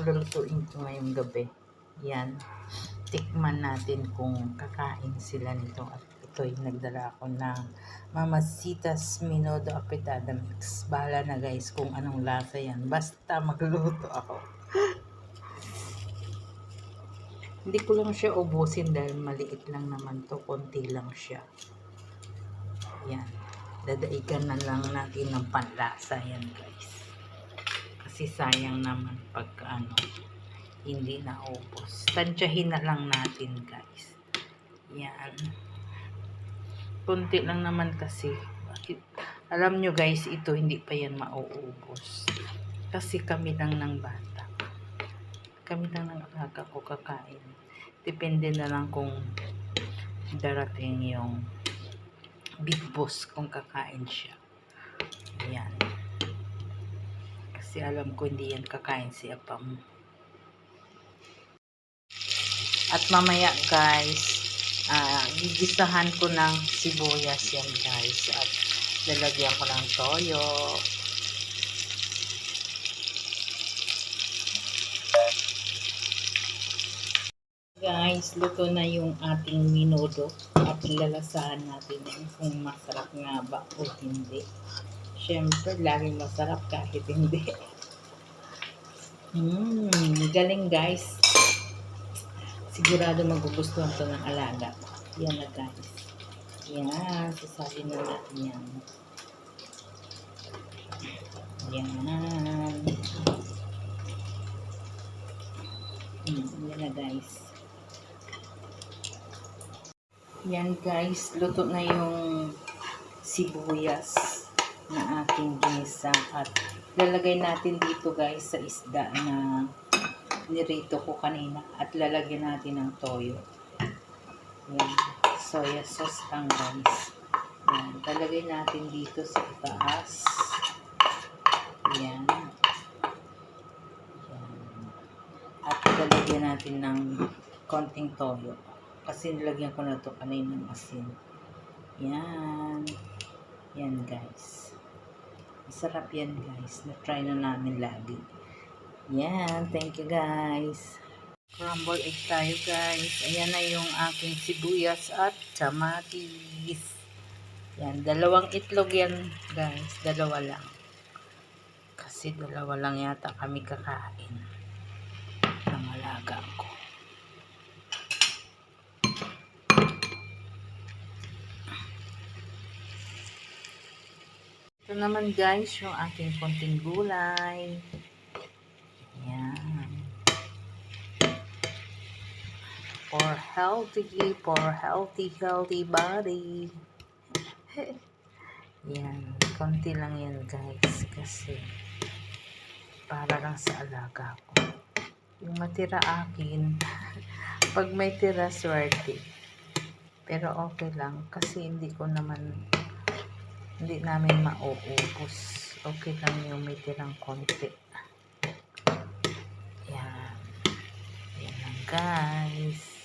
lulutuin ko ngayong gabi. Yan. Tikman natin kung kakain sila nito. At ito yung nagdala ako ng Mamacita's Menudo Apretada Mix. Bahala na guys kung anong lasa yan. Basta magluto ako. Hindi ko lang siya ubusin dahil maliit lang naman to. Konti lang siya. Yan. Dadaigan na lang natin ng panlasa yan guys. Kasi sayang naman pag hindi na ubos. Tansyahin na lang natin guys. Yan. Kunti lang naman kasi. Alam nyo guys, ito hindi pa yan mauubos. Kasi kami lang ng bata. Kami lang ng alaga ko kakain. Depende na lang kung darating yung big boss kung kakain siya. Yan. Kasi alam ko hindi yan kakain si Apam. At mamaya guys, gigisahan ko ng sibuyas yan guys. At lalagyan ko ng toyo. Guys, luto na yung ating menudo. At lalasahan natin kung masarap nga ba o hindi. Siyempre, laging masarap kahit hindi. Galing guys. Sigurado magugustuhan to ng alaga. Yan na guys. Yan, sasalin na natin yan. Yan. Yan na guys. Yan guys, luto na yung sibuyas na ating ginisa. At lalagay natin dito guys sa isda na nirito ko kanina. At lalagyan natin ng toyo. Yan. Soya sauce lang guys. Yan. Lalagay natin dito sa itaas. Yan. Yan. At lalagyan natin ng konting toyo. Kasi nilagyan ko na ito kanina ng asin. Yan. Yan guys. Masarap yan guys. Na-try na namin lagi. Yan. Thank you guys. Crumble egg tayo guys. Ayan na yung aking sibuyas at kamatis. Yan. 2 itlog yan guys. 2 lang. Kasi 2 lang yata kami kakain. Ng alaga ko. Ito naman guys yung aking konting gulay. Yan. For healthy body. Yan. Konti lang yan guys. Kasi para lang sa alaga ko. Yung matira akin, pag may tira swerte. Pero okay lang. Kasi hindi namin mauubos. Okay lang yung may tirang konti. Yan. Yan lang guys.